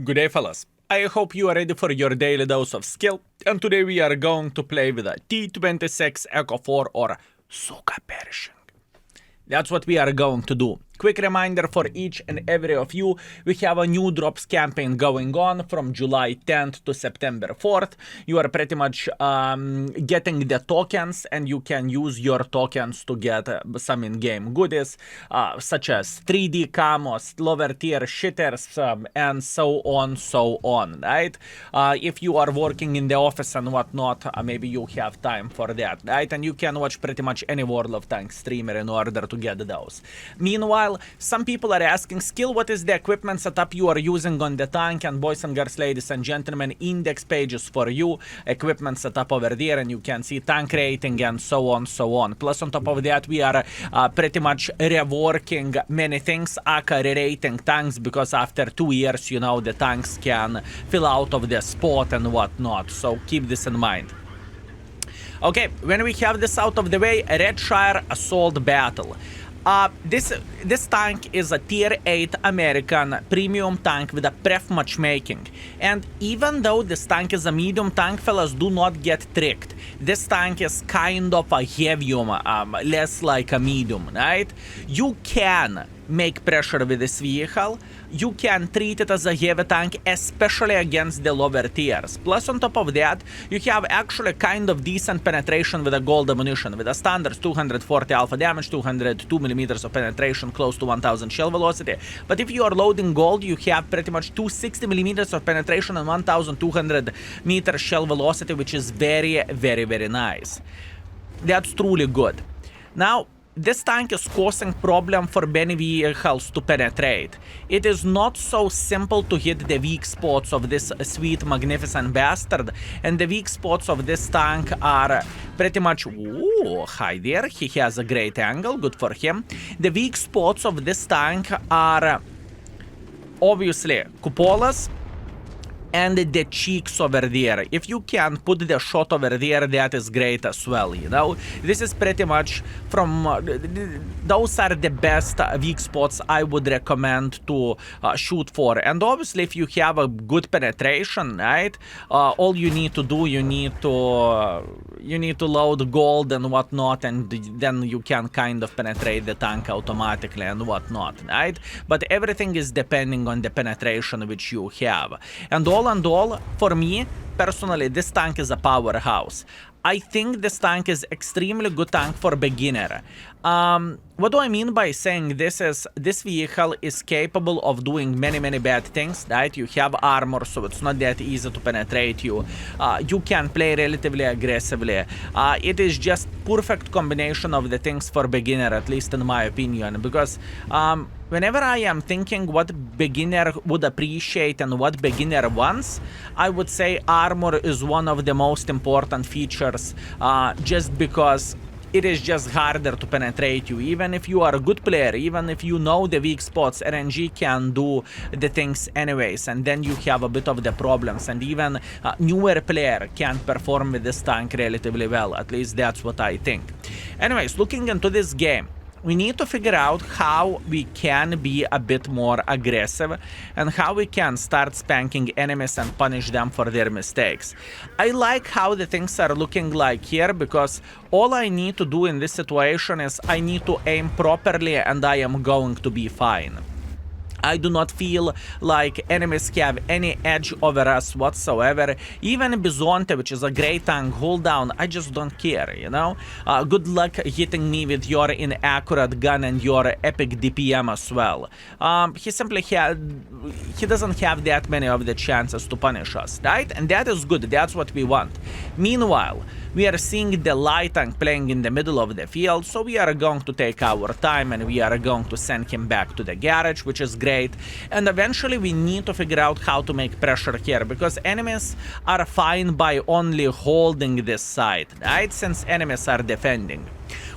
Good day, fellas. I hope you are ready for your daily dose of skill, and today we are going to play with a T26 Echo 4 or Suka Pershing. That's what we are going to do. Quick reminder for each and every of you, we have a new drops campaign going on from July 10th to September 4th. You are pretty much getting the tokens, and you can use your tokens to get some in-game goodies, such as 3D camos, lower tier shitters, and so on, right? If you are working in the office and whatnot, maybe you have time for that, right? And you can watch pretty much any World of Tanks streamer in order to get those. Meanwhile, some people are asking, Skill, what is the equipment setup you are using on the tank? And boys and girls, ladies and gentlemen, index pages for you, equipment setup over there, and you can see tank rating and so on. Plus, on top of that, we are pretty much reworking many things, aka re-rating tanks, because after 2 years, you know, the tanks can fill out of the spot and whatnot. So keep this in mind. Okay, when we have this out of the way, Redshire Assault Battle. This tank is a tier 8 American premium tank with a pref matchmaking. And even though this tank is a medium tank, fellas, do not get tricked. This tank is kind of a heavium, less like a medium, right? You can make pressure with this vehicle. You can treat it as a heavy tank, especially against the lower tiers. Plus, on top of that, you have actually kind of decent penetration with a gold ammunition. With a standard 240 alpha damage, 202 millimeters of penetration, close to 1000 shell velocity. But if you are loading gold, you have pretty much 260 millimeters of penetration and 1200 meter shell velocity, which is very nice. That's truly good. Now, this tank is causing problem for many vehicles to penetrate. It is not so simple to hit the weak spots of this sweet, magnificent bastard. And the weak spots of this tank are pretty much... Ooh, hi there. He has a great angle. Good for him. The weak spots of this tank are obviously cupolas and the cheeks over there. If you can put the shot over there, that is great as well, you know. This is pretty much from... those are the best weak spots I would recommend to shoot for. And obviously, if you have a good penetration, right, all you need to do, you need to load gold and whatnot, and then you can kind of penetrate the tank automatically and whatnot, right? But everything is depending on the penetration which you have. And all, for me, personally, this tank is a powerhouse. I think this tank is extremely good tank for beginner. What do I mean by saying this is, this vehicle is capable of doing many bad things, right? You have armor, so it's not that easy to penetrate you. You can play relatively aggressively. It is just perfect combination of the things for beginner, at least in my opinion, because whenever I am thinking what beginner would appreciate and what beginner wants, I would say armor is one of the most important features, just because it is just harder to penetrate you. Even if you are a good player, even if you know the weak spots, RNG can do the things anyways, and then you have a bit of the problems, and even newer player can perform with this tank relatively well. At least that's what I think. Anyways, looking into this game, we need to figure out how we can be a bit more aggressive and how we can start spanking enemies and punish them for their mistakes. I like how the things are looking like here, because all I need to do in this situation is I need to aim properly and I am going to be fine. I do not feel like enemies have any edge over us whatsoever. Even Bizonte, which is a great tank, hold down, I just don't care, you know? Good luck hitting me with your inaccurate gun and your epic DPM as well. He doesn't have that many of the chances to punish us, right? And that is good, that's what we want. Meanwhile, we are seeing the light tank playing in the middle of the field, so we are going to take our time and we are going to send him back to the garage, which is great. And eventually we need to figure out how to make pressure here, because enemies are fine by only holding this side, right? Since enemies are defending.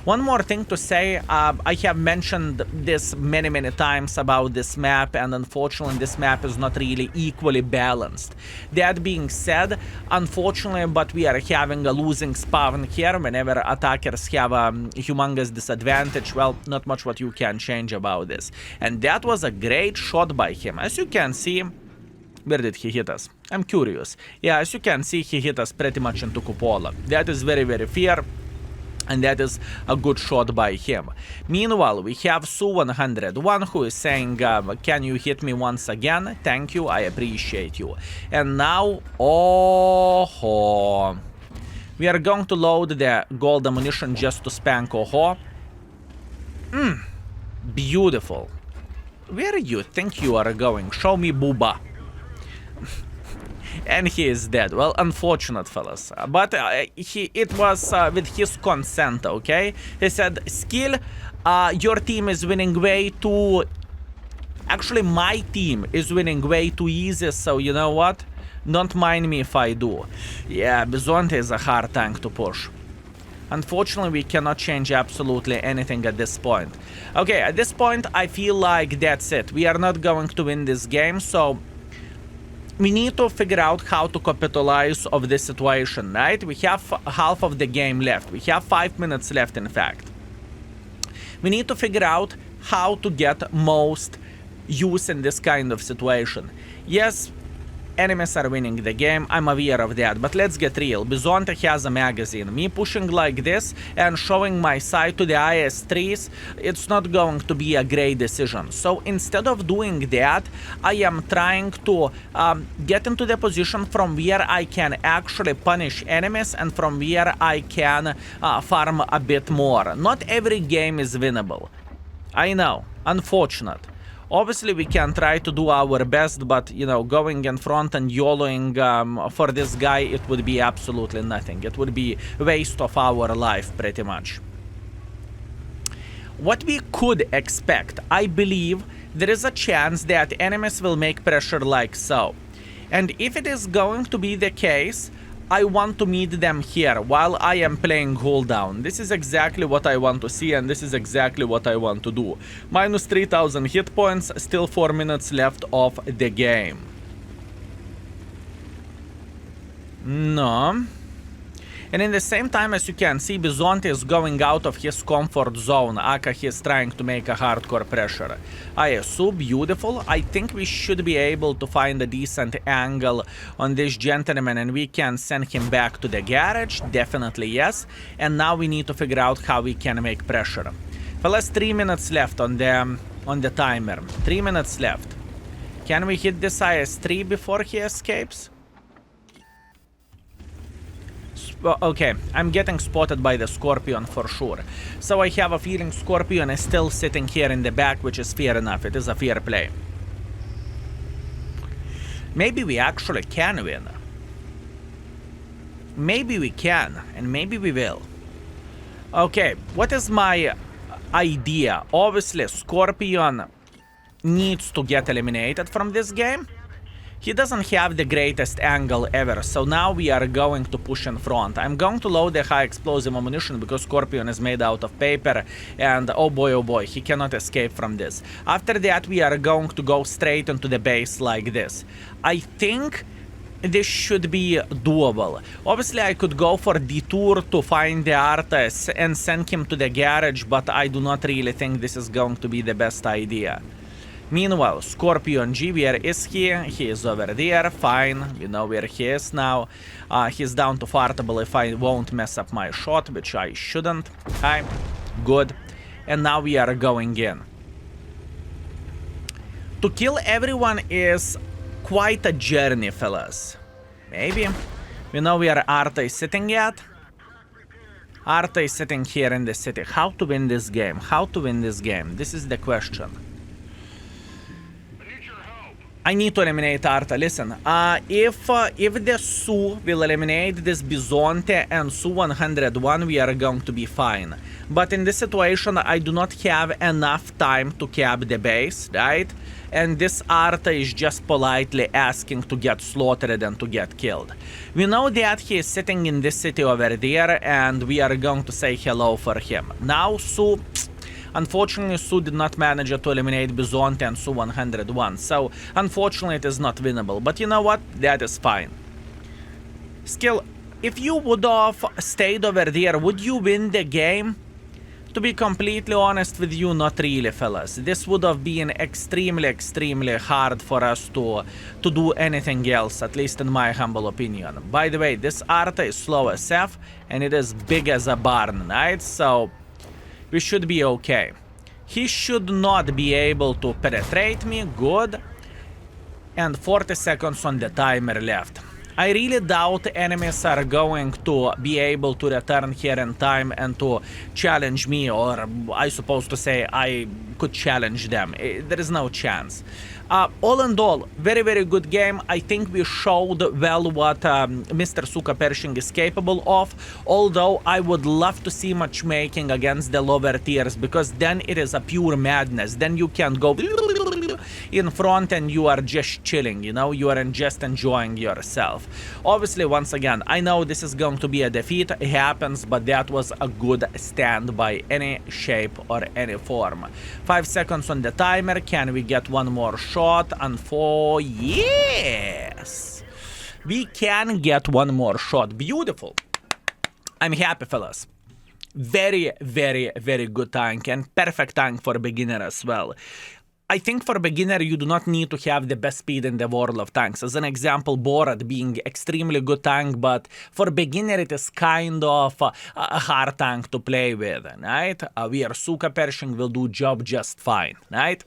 One more thing to say, I have mentioned this many times about this map, and unfortunately this map is not really equally balanced. That being said, unfortunately, but we are having a losing spawn here whenever attackers have a humongous disadvantage. Well, not much what you can change about this. And that was a great shot by him. As you can see, Where did he hit us? I'm curious. Yeah, as you can see, he hit us pretty much into cupola. That is very, very fair. And that is a good shot by him. Meanwhile, we have Su101 who is saying, can you hit me once again? Thank you, I appreciate you. And now, oh, we are going to load the gold ammunition just to spank Oho. Beautiful. Where do you think you are going? Show me Booba. And he is dead. Well, unfortunate, fellas. But it was with his consent, okay? He said, Skill, your team is winning way too... Actually, my team is winning way too easy, so you know what? Don't mind me if I do. Yeah, Bizonte is a hard tank to push. Unfortunately, we cannot change absolutely anything at this point. Okay, at this point, I feel like that's it. We are not going to win this game, so... We need to figure out how to capitalize of this situation, right? We have half of the game left. We have 5 minutes left, in fact. We need to figure out how to get most use in this kind of situation. Yes, enemies are winning the game, I'm aware of that, but let's get real. Bizonte has a magazine. Me pushing like this and showing my side to the IS-3s, it's not going to be a great decision. So instead of doing that, I am trying to get into the position from where I can actually punish enemies and from where I can farm a bit more. Not every game is winnable. I know, unfortunate. Obviously, we can try to do our best, but, you know, going in front and YOLOing for this guy, it would be absolutely nothing. It would be a waste of our life, pretty much. What we could expect, I believe, there is a chance that enemies will make pressure like so. And if it is going to be the case, I want to meet them here while I am playing hold down. This is exactly what I want to see, and this is exactly what I want to do. Minus 3000 hit points, still 4 minutes left of the game. No. And in the same time, as you can see, Bizonte is going out of his comfort zone. Aka, he is trying to make a hardcore pressure. ISU, beautiful. I think we should be able to find a decent angle on this gentleman and we can send him back to the garage. Definitely yes. And now we need to figure out how we can make pressure. Fellas, 3 minutes left on the timer. 3 minutes left. Can we hit this IS-3 before he escapes? Okay, I'm getting spotted by the Scorpion for sure. So I have a feeling Scorpion is still sitting here in the back, which is fair enough. It is a fair play. Maybe we actually can win. Maybe we can, and maybe we will. Okay, what is my idea? Obviously, Scorpion needs to get eliminated from this game. He doesn't have the greatest angle ever, so now we are going to push in front. I'm going to load the high explosive ammunition because Scorpion is made out of paper and oh boy, he cannot escape from this. After that, we are going to go straight into the base like this. I think this should be doable. Obviously, I could go for detour to find the artist and send him to the garage, but I do not really think this is going to be the best idea. Meanwhile, Scorpion G, where is he? He is over there, fine, we know where he is now. He's down to fartable if I won't mess up my shot, which I shouldn't. Hi, good. And now we are going in. To kill everyone is quite a journey, fellas. Maybe. We know where Arta is sitting at. Arta is sitting here in the city. How to win this game? How to win this game? This is the question. I need to eliminate Arta. Listen, if the Su will eliminate this Bizonte and Su101, we are going to be fine. But in this situation, I do not have enough time to cap the base, right? And this Arta is just politely asking to get slaughtered and to get killed. We know that he is sitting in this city over there, and we are going to say hello for him. Now, Su... Unfortunately, Su did not manage to eliminate Bizonte and Su101, so unfortunately it is not winnable. But you know what? That is fine. Skill, if you would have stayed over there, would you win the game? To be completely honest with you, not really, fellas. This would have been extremely hard for us to do anything else, at least in my humble opinion. By the way, this Arta is slow as F, and it is big as a barn, right? So we should be okay. He should not be able to penetrate me, good. And 40 seconds on the timer left. I really doubt enemies are going to be able to return here in time and to challenge me, or I suppose to say I could challenge them. There is no chance. All in all, very good game. I think we showed well what Mr. Suka Pershing is capable of, although I would love to see matchmaking against the lower tiers, because then it is a pure madness. Then you can go in front and you are just chilling, you know, you are just enjoying yourself. Obviously, once again, I know this is going to be a defeat, it happens, but that was a good stand by any shape or any form. 5 seconds on the timer. Can we get one more shot? And for yes, we can get one more shot. Beautiful. I'm happy, fellas. Very good tank, and perfect tank for a beginner as well. I think for a beginner, you do not need to have the best speed in the world of tanks. As an example, Borat being extremely good tank, but for a beginner, it is kind of a hard tank to play with, right? We are Suka Pershing will do job just fine, right?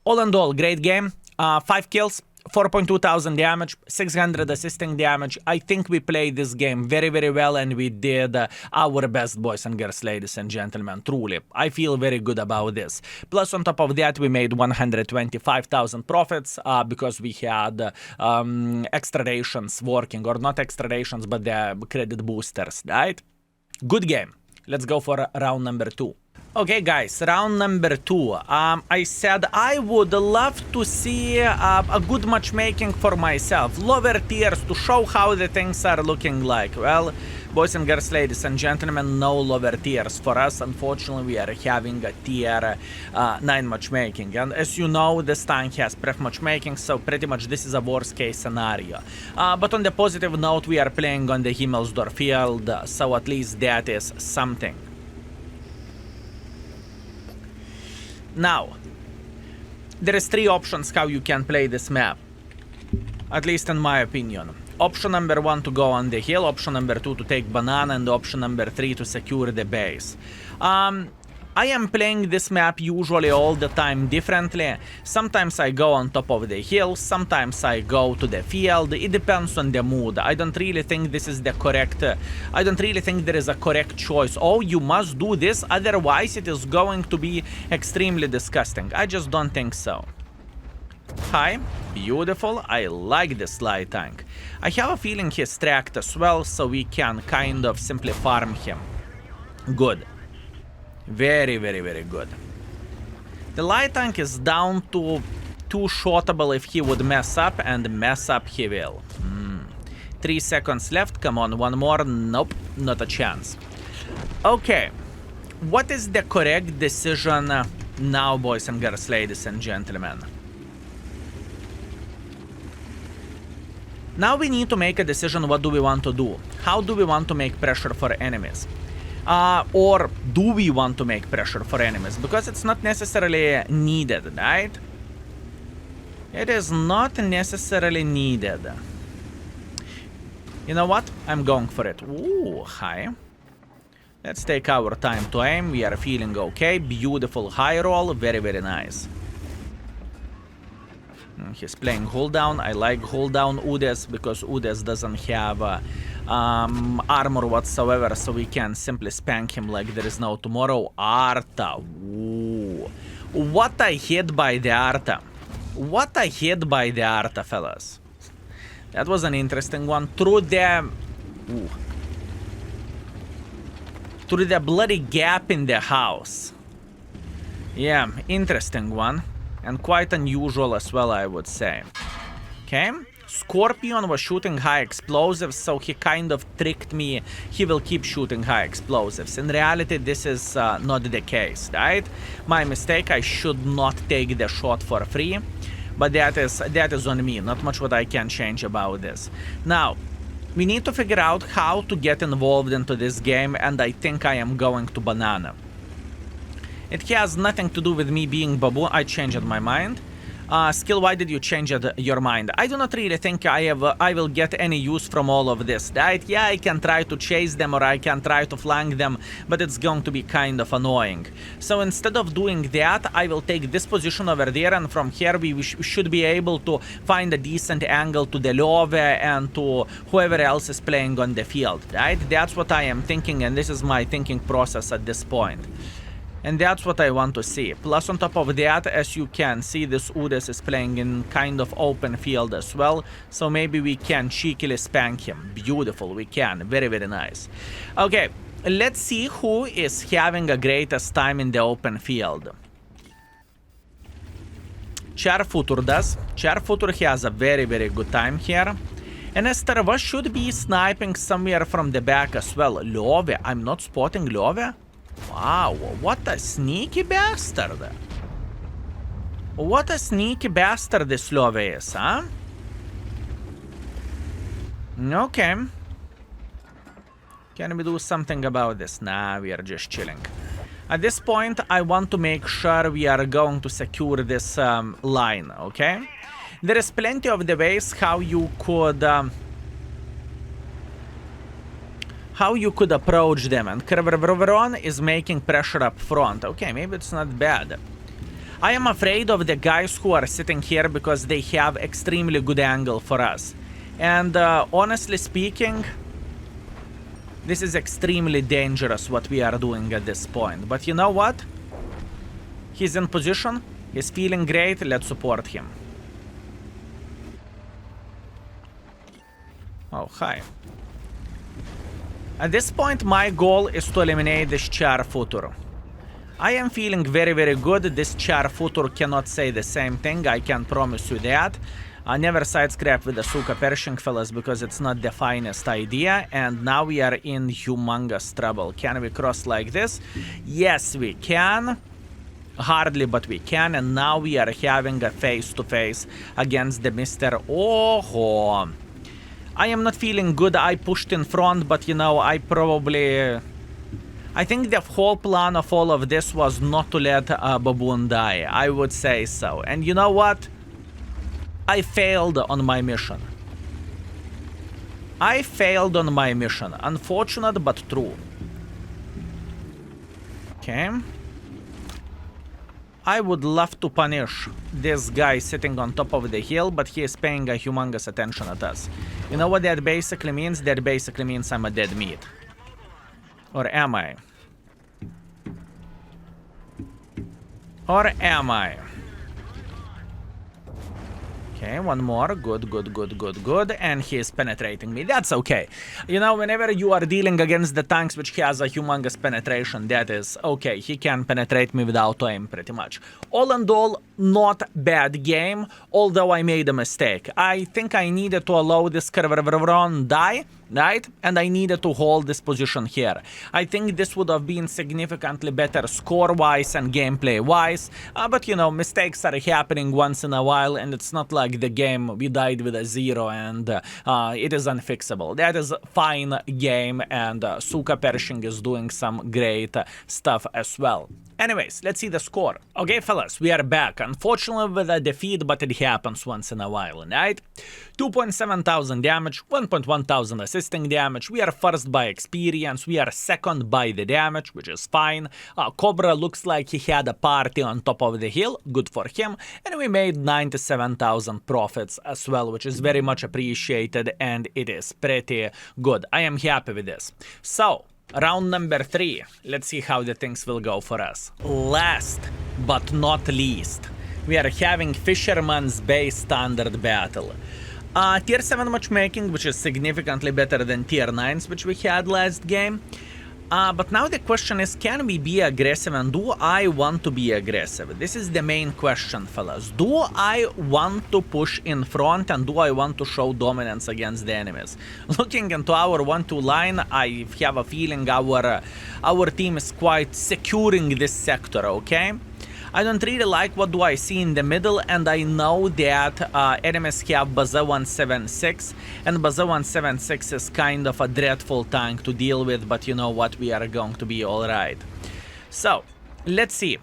All in all, great game. 5 kills, 4.2 thousand damage, 600 assisting damage. I think we played this game very well, and we did our best, boys and girls, ladies and gentlemen. Truly, I feel very good about this. Plus, on top of that, we made 125,000 profits because we had extra rations working, or not extra rations, but the credit boosters, right? Good game. Let's go for round number 2. Okay, guys, round number 2. I said I would love to see a good matchmaking for myself. Lower tiers to show how the things are looking like. Well, boys and girls, ladies and gentlemen, no lower tiers for us. Unfortunately, we are having a tier 9 matchmaking. And as you know, this tank has pref matchmaking, so pretty much this is a worst case scenario. But on the positive note, we are playing on the Himmelsdorf field, so at least that is something. Now, there is 3 options how you can play this map, at least in my opinion. Option number 1 to go on the hill, option number 2 to take banana, and option number 3 to secure the base. I am playing this map usually all the time differently. Sometimes I go on top of the hill, sometimes I go to the field. It depends on the mood. I don't really think this is the correct... I don't really think there is a correct choice. Oh, you must do this, otherwise it is going to be extremely disgusting. I just don't think so. Hi, beautiful. I like this light tank. I have a feeling he's tracked as well, so we can kind of simply farm him. Good. Very good. The light tank is down to 2 shotable if he would mess up, and mess up he will. 3 seconds left. Come on, one more. Nope, not a chance. Okay. What is the correct decision now, boys and girls, ladies and gentlemen? Now we need to make a decision. What do we want to do? How do we want to make pressure for enemies? Or do we want to make pressure for enemies? Because it's not necessarily needed, right? It is not necessarily needed. You know what? I'm going for it. Ooh, hi. Let's take our time to aim. We are feeling okay. Beautiful high roll. Very nice. He's playing hold down. I like hold down Udes because Udes doesn't have armor whatsoever, so we can simply spank him like there is no tomorrow. Arta. Ooh. What a hit by the Arta. What a hit by the Arta, fellas. That was an interesting one. Through the... Ooh. Through the bloody gap in the house. Yeah, interesting one. And quite unusual as well, I would say. Okay. Scorpion was shooting high explosives, so he kind of tricked me. He will keep shooting high explosives. In reality, this is not the case, right? My mistake, I should not take the shot for free. But that is on me. Not much what I can change about this. Now, we need to figure out how to get involved into this game, and I think I am going to banana. It has nothing to do with me being baboon. I changed my mind. Skill, why did you change your mind? I do not really think I will get any use from all of this, right? Yeah, I can try to chase them or I can try to flank them, but it's going to be kind of annoying. So instead of doing that, I will take this position over there, and from here we should be able to find a decent angle to the Love and to whoever else is playing on the field, right? That's what I am thinking, and this is my thinking process at this point. And that's what I want to see. Plus, on top of that, as you can see, this Udes is playing in kind of open field as well. So maybe we can cheekily spank him. Beautiful, we can. Very, very nice. Okay, let's see who is having a greatest time in the open field. Charfutur does. Charfutur has a very, very good time here. And Esterva should be sniping somewhere from the back as well. Love, I'm not spotting Love. Wow, what a sneaky bastard. What a sneaky bastard this Love is, huh? Okay. Can we do something about this? Nah, we are just chilling. At this point, I want to make sure we are going to secure this line, okay? There is plenty of the ways how you could approach them, and Kerveron is making pressure up front. Okay, maybe it's not bad. I am afraid of the guys who are sitting here because they have extremely good angle for us. And honestly speaking, this is extremely dangerous what we are doing at this point. But you know what? He's in position. He's feeling great. Let's support him. Oh, hi. At this point, my goal is to eliminate this Charfutur. I am feeling very, very good. This Charfutur cannot say the same thing. I can promise you that. I never side scrap with the Suka Pershing, fellas, because it's not the finest idea. And now we are in humongous trouble. Can we cross like this? Yes, we can. Hardly, but we can. And now we are having a face-to-face against the Mr. Oho. I am not feeling good. I pushed in front, but you know, I think the whole plan of all of this was not to let Baboon die. I would say so. And you know what? I failed on my mission. I failed on my mission. Unfortunate, but true. Okay. I would love to punish this guy sitting on top of the hill, but he is paying a humongous attention at us. You know what that basically means? That basically means I'm a dead meat. Or am I? Or am I? Okay, one more. Good, good, good, good, good. And he is penetrating me. That's okay. You know, whenever you are dealing against the tanks which has a humongous penetration, that is okay. He can penetrate me without aim, pretty much. All in all, not bad game, although I made a mistake. I think I needed to allow this Kerveron die, right? And I needed to hold this position here. I think this would have been significantly better score-wise and gameplay-wise, but you know, mistakes are happening once in a while, and it's not like the game we died with a 0 and it is unfixable. That is a fine game, and Suka Pershing is doing some great stuff as well. Anyways, let's see the score. Okay, fellas, we are back. Unfortunately with a defeat, but it happens once in a while, right? 2,700 damage, 1,100 assisting damage. We are first by experience. We are second by the damage, which is fine. Cobra looks like he had a party on top of the hill. Good for him. And we made 97,000 profits as well, which is very much appreciated, and it is pretty good. I am happy with this. So, round number 3. Let's see how the things will go for us. Last but not least, we are having Fisherman's Bay Standard Battle. Tier 7 matchmaking, which is significantly better than Tier 9s, which we had last game. But now the question is, can we be aggressive, and do I want to be aggressive? This is the main question, fellas. Do I want to push in front, and do I want to show dominance against the enemies? Looking into our 1-2 line, I have a feeling our team is quite securing this sector, okay? I don't really like what do I see in the middle, and I know that enemies have Baza 176, and Baza 176 is kind of a dreadful tank to deal with, but you know what, we are going to be alright. So, let's see.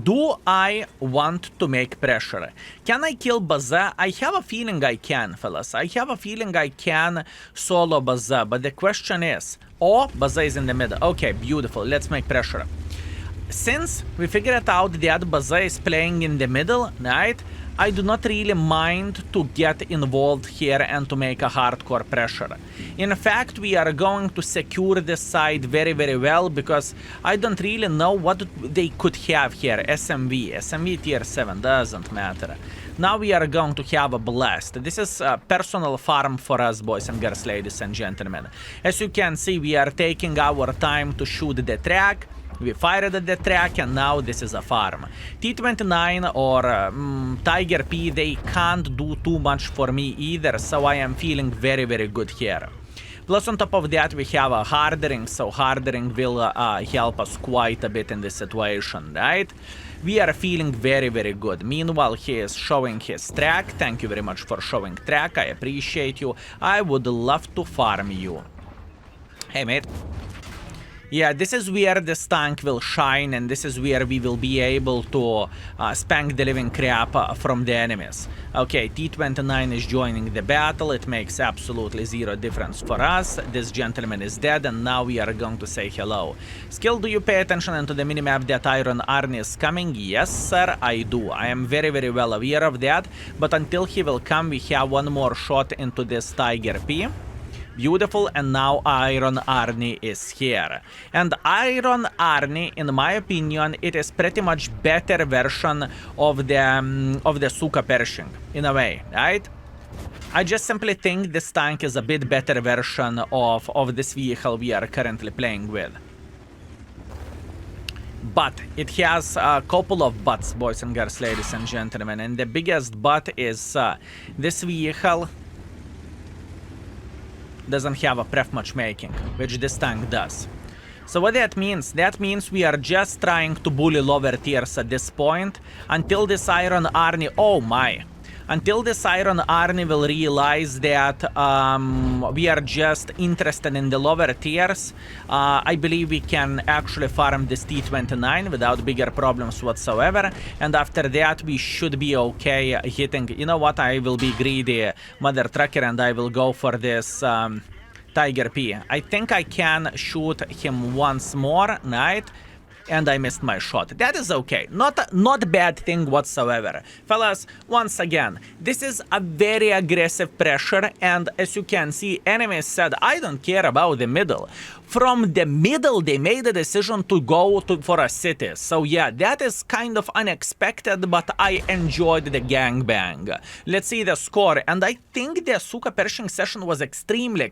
Do I want to make pressure? Can I kill Baza? I have a feeling I can, fellas. I have a feeling I can solo Baza, but the question is... Oh, Baza is in the middle. Okay, beautiful. Let's make pressure. Since we figured out that Baza is playing in the middle, right? I do not really mind to get involved here and to make a hardcore pressure. In fact, we are going to secure this side very, very well because I don't really know what they could have here. SMV tier 7, doesn't matter. Now we are going to have a blast. This is a personal farm for us, boys and girls, ladies and gentlemen. As you can see, we are taking our time to shoot the track. We fired at the track and now this is a farm. T29 or Tiger P, they can't do too much for me either, so I am feeling very, very good here. Plus on top of that we have a hardering, so hardering will help us quite a bit in this situation, right? We are feeling very, very good. Meanwhile, he is showing his track. Thank you very much for showing track, I appreciate you. I would love to farm you. Hey mate. Yeah, this is where this tank will shine, and this is where we will be able to spank the living crap from the enemies. Okay, T29 is joining the battle. It makes absolutely zero difference for us. This gentleman is dead, and now we are going to say hello. Skill, do you pay attention into the minimap that Iron Arnie is coming? Yes, sir, I do. I am very, very well aware of that, but until he will come, we have one more shot into this Tiger P. Beautiful, and now Iron Arnie is here. And Iron Arnie, in my opinion, it is pretty much better version of the Suka Pershing, in a way, right? I just simply think this tank is a bit better version of this vehicle we are currently playing with. But it has a couple of buts, boys and girls, ladies and gentlemen, and the biggest but is this vehicle doesn't have a pref matchmaking, which this tank does. So what that means? That means we are just trying to bully lower tiers at this point until this Iron Arnie, oh my, until this Iron Arnie will realize that we are just interested in the lower tiers. I believe we can actually farm this T29 without bigger problems whatsoever, and after that we should be okay hitting. You know what, I will be greedy, mother trucker, and I will go for this Tiger P. I think I can shoot him once more, right? And I missed my shot. That is okay. Not a bad thing whatsoever. Fellas, once again, this is a very aggressive pressure, and as you can see, enemies said, I don't care about the middle. From the middle, they made a decision to go for a city. So yeah, that is kind of unexpected, but I enjoyed the gangbang. Let's see the score, and I think the Suka Pershing session was extremely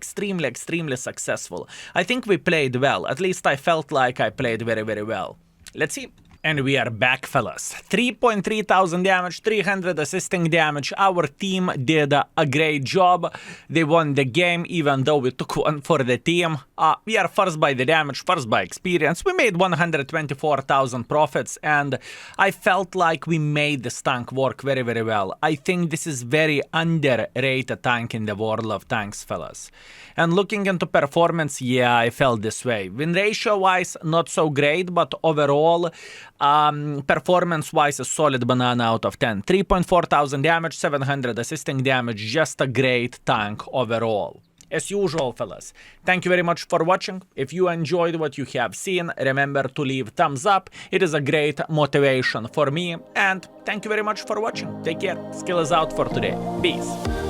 successful. I think we played well. At least I felt like I played very, very well. Let's see. And we are back, fellas. 3.3 thousand damage, 300 assisting damage. Our team did a great job. They won the game, even though we took one for the team. We are first by the damage, first by experience. We made 124,000 profits, and I felt like we made this tank work very, very well. I think this is very underrated tank in the world of tanks, fellas. And looking into performance, yeah, I felt this way. Win ratio-wise, not so great, but overall, performance-wise, a solid banana out of 10. 3.4 thousand damage, 700 assisting damage, just a great tank overall. As usual, fellas, thank you very much for watching. If you enjoyed what you have seen, remember to leave thumbs up. It is a great motivation for me. And thank you very much for watching. Take care. Skill is out for today. Peace.